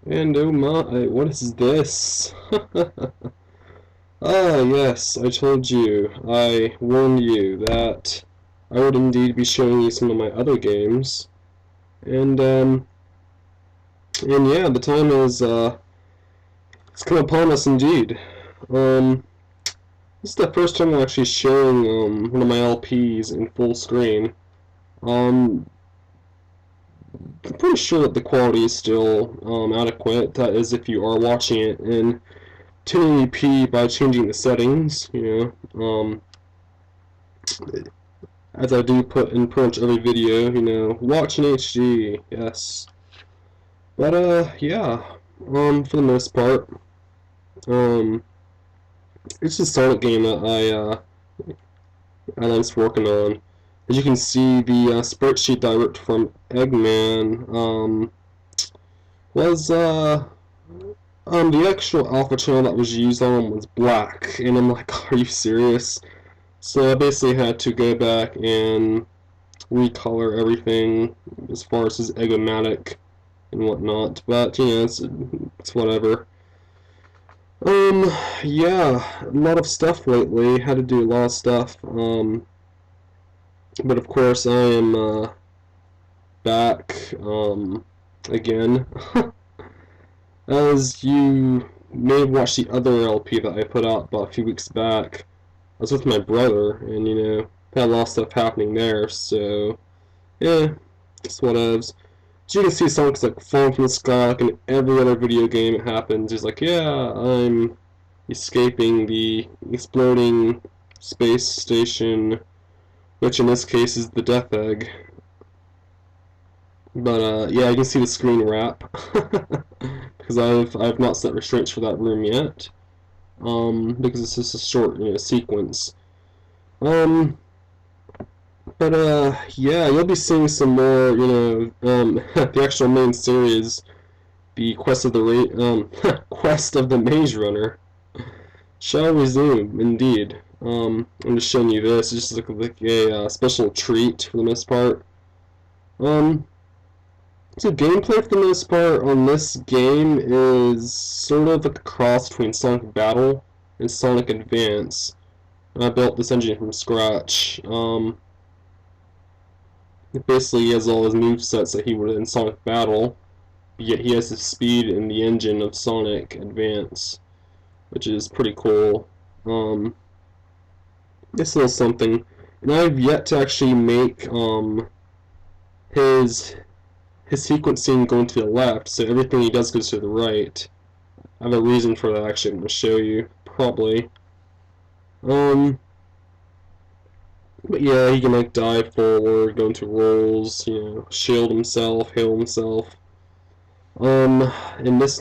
And oh my, what is this? Ah, yes, I told you, I warned you that I would indeed be showing you some of my other games. And, and yeah, the time is, it's come upon us indeed. Um, this is the first time I'm actually showing, one of my LPs in full screen. Um, I'm pretty sure that the quality is still, adequate. That is if you are watching it in 1080p by changing the settings, as I do put in pretty much every video, watch in HD, yes. But, yeah, for the most part, um, it's a Sonic game that I'm just working on. As you can see, the spreadsheet that I ripped from Eggman, was, the actual alpha channel that was used on him was black, and I'm like, are you serious? So I basically had to go back and recolor everything as far as his Eggomatic and whatnot, but it's whatever. Yeah, a lot of stuff lately. Had to do a lot of stuff. But of course I am back again. As you may have watched the other LP that I put out about a few weeks back, I was with my brother, and had a lot of stuff happening there. So yeah, it's whatevs. So you can see Sonic's like falling from the sky, like in every other video game it happens. He's like, yeah, I'm escaping the exploding space station, which in this case is the Death Egg. But yeah, you can see the screen wrap because I've not set restraints for that room yet. Because it's just a short sequence. Um, but yeah, you'll be seeing some more the actual main series, the Quest of the Quest of the Maze Runner, shall resume indeed. I'm just showing you this. It's just like a special treat for the most part. Um, so gameplay for the most part on this game is sort of like a cross between Sonic Battle and Sonic Advance. I built this engine from scratch. Basically, he has all his movesets that he would in Sonic Battle, yet he has the speed in the engine of Sonic Advance, which is pretty cool. It's a little something. And I've yet to actually make his sequencing going to the left, so everything he does goes to the right. I have a reason for that actually I'm going to show you, probably. But yeah, he can like dive forward, go into rolls, shield himself, heal himself. In this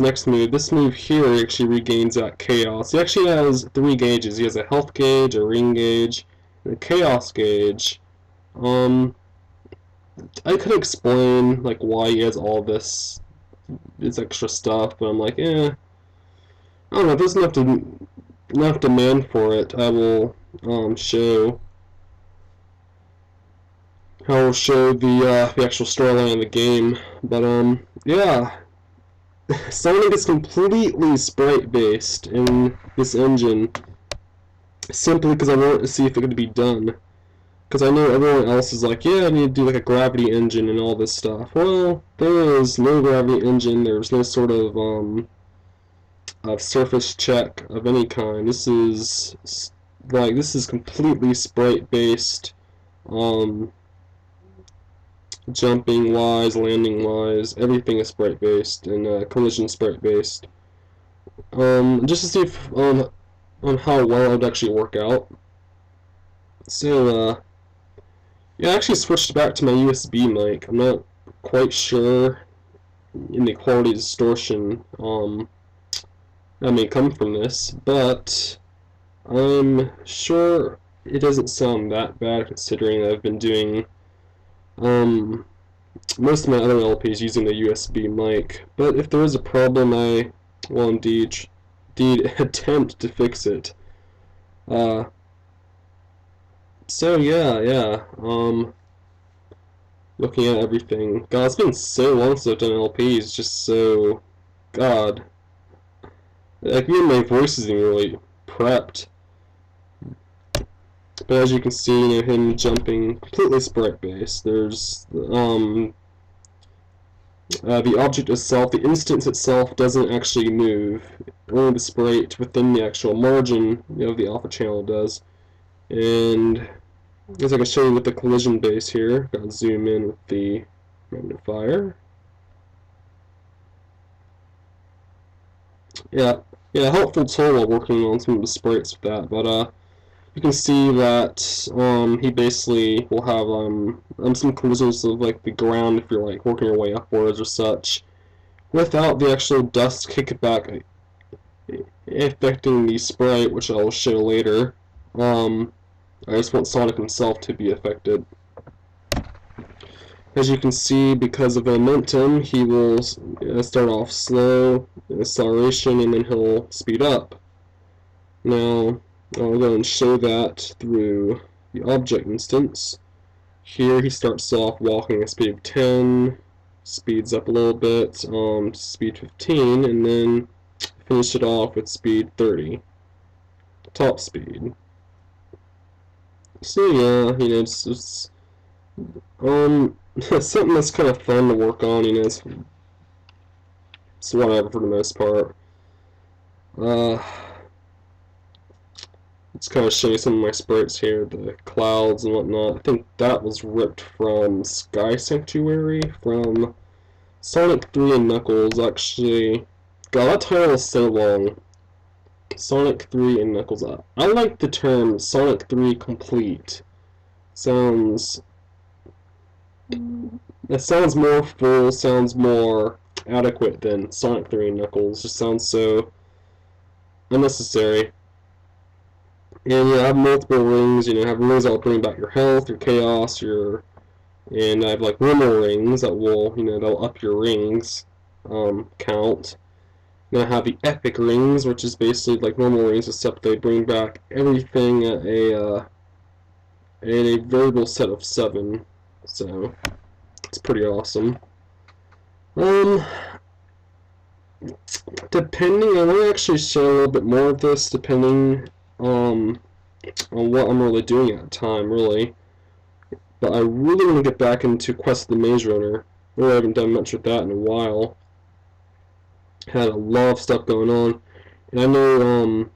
move here, he actually regains that chaos. He actually has 3 gauges. He has a health gauge, a ring gauge, and a chaos gauge. I could explain like why he has all this extra stuff, but I'm like, I don't know. If there's enough demand for it, I will show. I will show the actual storyline of the game. But yeah, Sonic is completely sprite based in this engine, simply because I wanted to see if it could be done. Because I know everyone else is like, yeah, I need to do like a gravity engine and all this stuff. Well, there is no gravity engine. There's no sort of surface check of any kind. This is completely sprite based. Jumping wise, landing wise, everything is sprite based and collision sprite based. Just to see if on how well it would actually work out. So yeah, I actually switched back to my USB mic. I'm not quite sure in the quality distortion that may come from this, but I'm sure it doesn't sound that bad considering that I've been doing most of my other LPs using the USB mic. But if there is a problem, I will indeed attempt to fix it. So yeah. Looking at everything. God, it's been so long since I've done LPs. Just so God. Like, even my voice isn't really prepped. But as you can see, you know, him jumping completely sprite-based. There's, the object itself, the instance itself doesn't actually move. Only the sprite within the actual margin of the alpha channel does. And as I can show you with the collision base here, gotta zoom in with the magnifier. Yeah, helpful tool while working on some of the sprites with that, but you can see that he basically will have some collisions of like the ground if you're like working your way upwards or such, without the actual dust kickback affecting the sprite, which I'll show later. I just want Sonic himself to be affected. As you can see, because of momentum, he will start off slow, acceleration, and then he'll speed up. Now, I'll go and show that through the object instance. Here he starts off walking at speed of 10, speeds up a little bit to speed 15, and then finish it off with speed 30, top speed. So yeah, you know, it's something that's kind of fun to work on, you know, it's whatever for the most part. Let's kind of show you some of my sprites here, the clouds and whatnot. I think that was ripped from Sky Sanctuary, from Sonic 3 and Knuckles, actually. God, that title is so long. Sonic 3 and Knuckles. I like the term Sonic 3 Complete. It sounds more full, sounds more adequate than Sonic 3 and Knuckles. It just sounds so unnecessary. And I have multiple rings, you know, I have rings that will bring back your health, your chaos, and I have like normal rings that will, you know, they'll up your rings count. Then I have the epic rings, which is basically like normal rings, except they bring back everything at a variable set of 7. So it's pretty awesome. Depending, I want to actually show a little bit more of this, depending on what I'm really doing at the time, really. But I really want to get back into Quest of the Maze Runner. Really haven't done much with that in a while. Had a lot of stuff going on, and I know,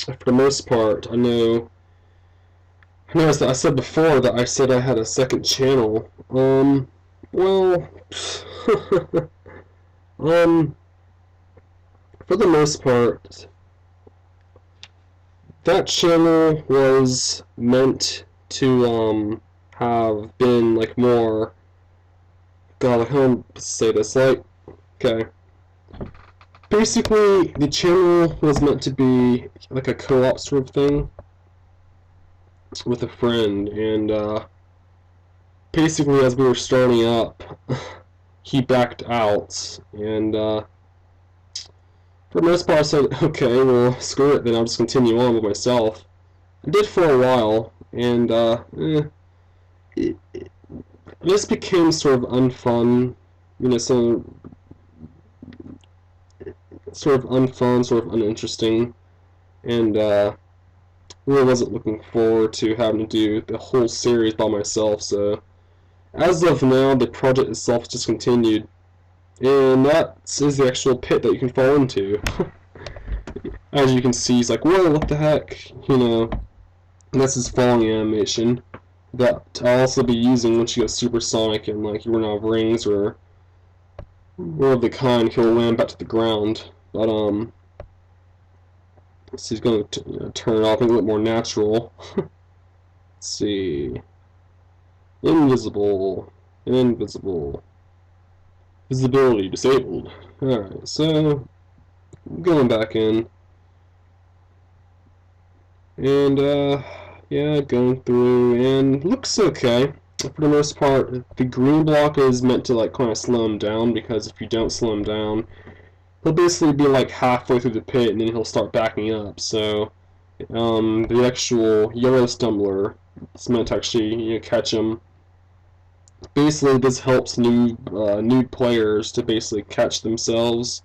for the most part, I know as I said before that I said I had a second channel. Well, for the most part, that channel was meant to have been like more. God, how do I say this? Like, okay. Basically, the channel was meant to be like a co-op sort of thing with a friend, and basically as we were starting up, he backed out, and for the most part I said, okay, well, screw it, then I'll just continue on with myself. I did for a while, and this became sort of unfun, you know, sort of unfun, sort of uninteresting, and really wasn't looking forward to having to do the whole series by myself. So as of now, the project itself is discontinued, and that is the actual pit that you can fall into. As you can see, it's like, whoa, what the heck, you know. And that's his falling animation that I'll also be using once you go supersonic and like you run out of rings or of the kind, he'll land back to the ground. But so he's going to turn it off, make it look more natural. Let's see. Invisible. Visibility disabled. Alright, so going back in. And yeah, going through, and looks okay. For the most part, the green block is meant to like kind of slow him down, because if you don't slow him down, he'll basically be like halfway through the pit and then he'll start backing up. So the actual yellow stumbler is meant to actually, you know, catch him. Basically, this helps new players to basically catch themselves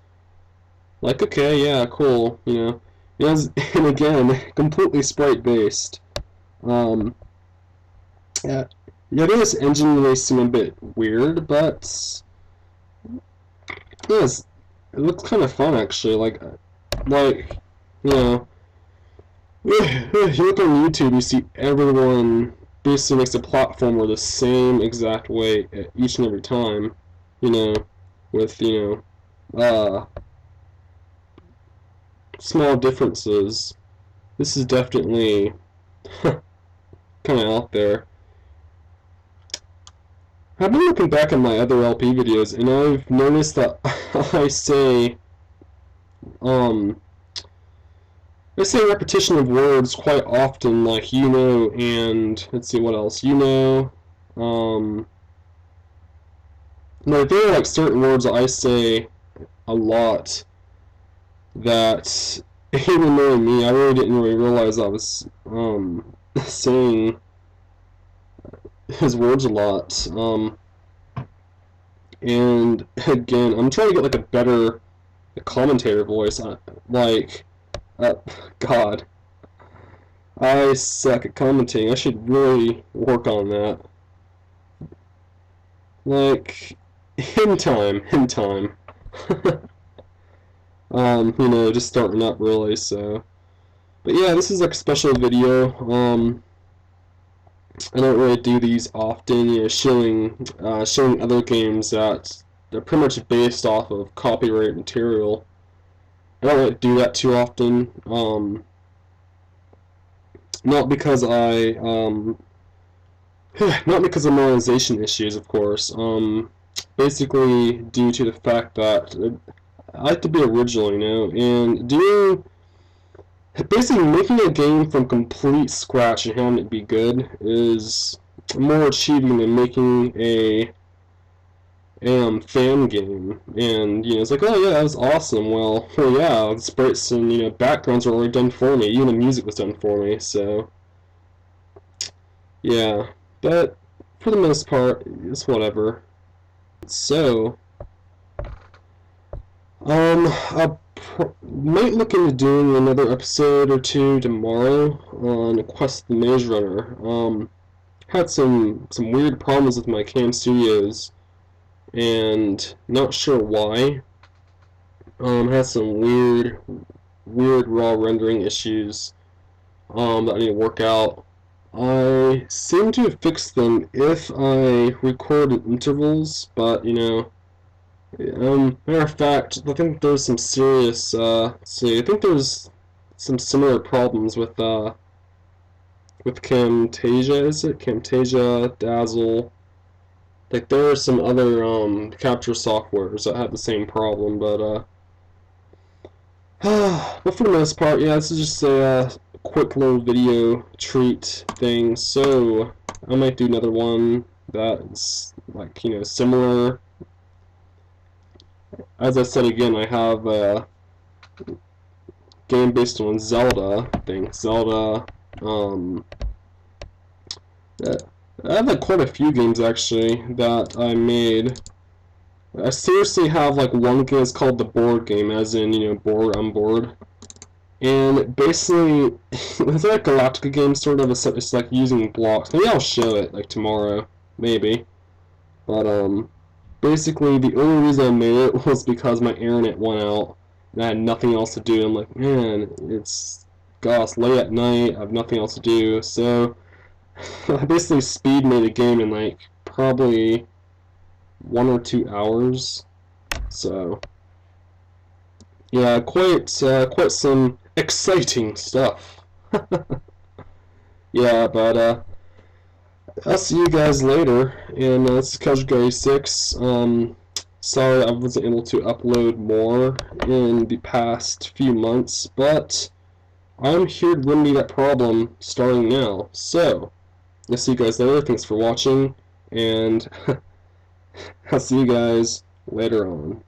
Like, okay, yeah, cool, you know. And again, completely sprite based. Um, yeah, yeah, this engine may seem a bit weird, but yes, it looks kind of fun actually. Like, you know, you look on YouTube, you see everyone basically makes a platformer the same exact way each and every time, you know, with small differences. This is definitely kind of out there. I've been looking back at my other LP videos, and I've noticed that um, I say repetition of words quite often, like you know, and let's see what else, you know, like there are like certain words I say a lot that even knowing me, I really didn't really realize I was saying his words a lot. And again, I'm trying to get like a better commentator voice. Like, uh, God, I suck at commentating. I should really work on that. Like, in time. You know, just starting up really. So, but yeah, this is like a special video. I don't really do these often, you know, showing other games that they're pretty much based off of copyright material. I don't really do that too often. Not because not because of monetization issues, of course. Basically due to the fact that I like to be original, you know, and doing basically making a game from complete scratch and having it be good is more achieving than making a fan game. And you know, it's like, oh yeah, that was awesome. Well, yeah, the sprites and backgrounds were already done for me. Even the music was done for me. So yeah, but for the most part, it's whatever. So I might look into doing another episode or two tomorrow on Quest the Maze Runner. Had some weird problems with my Cam Studios, and not sure why. Had some weird raw rendering issues that I need to work out. I seem to have fixed them if I record in intervals, but matter of fact, I think there's some serious, see, I think there's some similar problems with Camtasia, is it? Camtasia, Dazzle. Like, there are some other, capture softwares that have the same problem, but but for the most part, yeah, this is just a quick little video treat thing, so I might do another one that's, like, similar. As I said again, I have a game based on Zelda. I think Zelda. I have like quite a few games actually that I made. I seriously have like one game that's called the board game, as in bored. I'm bored. And basically, it's like a Galactica game sort of. It's like using blocks. Maybe I'll show it like tomorrow, maybe. But basically, the only reason I made it was because my internet went out and I had nothing else to do. I'm like, man, gosh, late at night, I have nothing else to do. So I basically speed made a game in like probably 1 or 2 hours. So yeah, quite some exciting stuff. Yeah, but I'll see you guys later, and this is Hedgehog 86. Sorry I wasn't able to upload more in the past few months, but I'm here to remedy that problem starting now. So, I'll see you guys later. Thanks for watching, and I'll see you guys later on.